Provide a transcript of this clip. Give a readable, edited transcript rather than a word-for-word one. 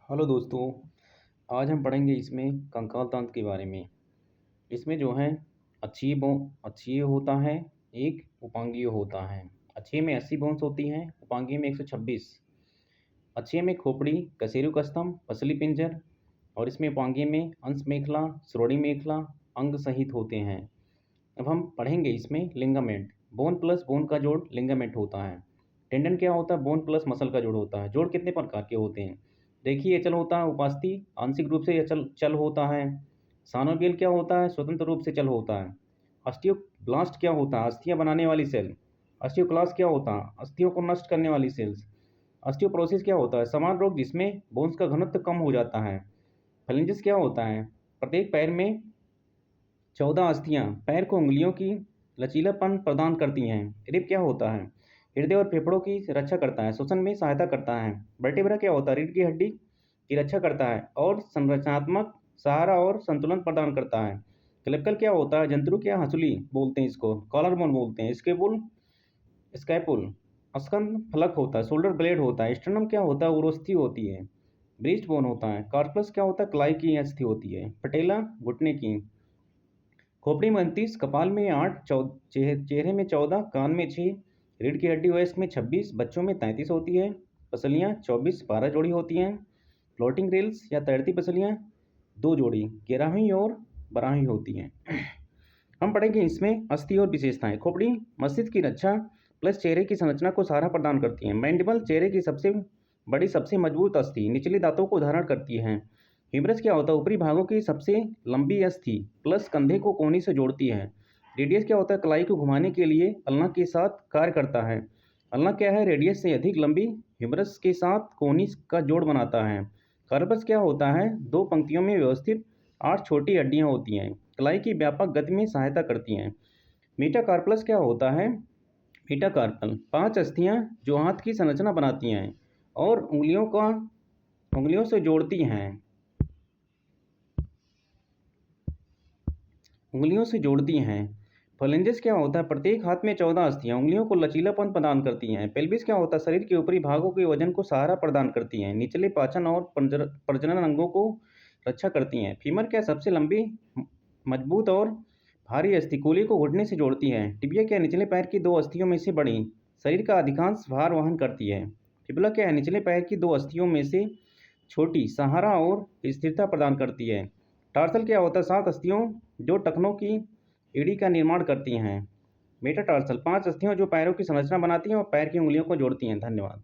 Hello दोस्तों। आज हम पढ़ेंगे इसमें कंकाल तंत्र के बारे में। इसमें जो है अक्षीय होता है, एक उपांगीय होता है। अक्षीय में 80 बोन्स होती हैं, उपांगीय में 126। अक्षीय में खोपड़ी, कशेरुकस्तम, पसली पिंजर और इसमें उपांगीय में अंश मेखला, श्रोणि मेखला, अंग सहित होते हैं। अब हम पढ़ेंगे इसमें लिंगामेंट। बोन प्लस बोन का जोड़ लिंगामेंट होता है। टेंडन क्या होता है? बोन प्लस मसल का जोड़ होता है। जोड़ कितने प्रकार के होते हैं? देखिए, अचल होता है उपास्थि, आंशिक रूप से अचल चल होता है। सानोवियल क्या होता है? स्वतंत्र रूप से चल होता है। ऑस्टियोब्लास्ट क्या होता है? अस्थियां बनाने वाली सेल। ऑस्टियोक्लास्ट क्या होता है? अस्थियों को नष्ट करने वाली सेल्स। ऑस्टियोप्रोसिस क्या होता है? समान रोग जिसमें बोन्स का घनत्व कम हो जाता है। फलेंजिस क्या होता है? प्रत्येक पैर में 14 अस्थियां पैर को उंगलियों की लचीलापन प्रदान करती हैं। रिब क्या होता है? हृदय और फेफड़ों की रक्षा करता है, श्वसन में सहायता करता है। वर्टेब्रा क्या होता है? रीढ़ की हड्डी की रक्षा करता है और संरचनात्मक सहारा और संतुलन प्रदान करता है। क्लेविकल क्या होता है? जंतु क्या हंसुली बोलते हैं इसको, कॉलर बोन बोलते हैं। स्कैपुल स्कंद फलक होता है, शोल्डर ब्लेड होता है। स्टर्नम क्या होता है? उरोस्थि होती है। ब्रीस्ट बोन होता है। कार्पस क्या होता है? कलाई की अस्थि होती है। पटेला घुटने की। खोपड़ी में 29, कपाल में 8, चेहरे में 14, कान में 6, रीढ़ की हड्डी वयस्क में 26, बच्चों में 33 होती है। पसलियाँ 24, 12 जोड़ी होती हैं। फ्लोटिंग रेल्स या तैरती पसलियाँ 2 जोड़ी, 11वीं और 12वीं होती हैं। हम पढ़ेंगे इसमें अस्थि और विशेषताएं। खोपड़ी मस्तिष्क की रक्षा प्लस चेहरे की संरचना को सहारा प्रदान करती है। मैंडिबल चेहरे की सबसे बड़ी सबसे मजबूत अस्थि, निचले दांतों को धारण करती है। ह्यूमरस क्या होता है? ऊपरी भागों की सबसे लंबी अस्थि प्लस कंधे को कोहनी से जोड़ती है। रेडियस क्या होता है? कलाई को घुमाने के लिए अल्ना के साथ कार्य करता है। अल्ना क्या है? रेडियस से अधिक लंबी ह्यूमरस के साथ कोहनी का जोड़ बनाता है। कार्पस क्या होता है? 2 पंक्तियों में व्यवस्थित 8 छोटी हड्डियां होती हैं, कलाई की व्यापक गति में सहायता करती हैं। मेटाकार्पस क्या होता है? मेटाकार्पल 5 अस्थियां जो हाथ की संरचना बनाती हैं और उंगलियों से जोड़ती हैं। फलेंजिस क्या होता है? प्रत्येक हाथ में 14 अस्थियां उंगलियों को लचीलापन प्रदान करती हैं। पेल्विस क्या होता है? शरीर के ऊपरी भागों के वजन को सहारा प्रदान करती हैं, निचले पाचन और प्रजनन अंगों को रक्षा करती हैं। फीमर क्या? सबसे लंबी, मजबूत और भारी अस्थि कूल्हे को घुटने से जोड़ती है। टिबिया क्या? निचले पैर की 2 अस्थियों में से बड़ी, शरीर का अधिकांश भार वहन करती है। फिबुला क्या है? निचले पैर की 2 अस्थियों में से छोटी, सहारा और स्थिरता प्रदान करती है। टार्सल क्या होता है? 7 अस्थियों जो टखनों की एड़ी का निर्माण करती हैं। मेटाटार्सल 5 अस्थियां जो पैरों की संरचना बनाती हैं और पैर की उंगलियों को जोड़ती हैं। धन्यवाद।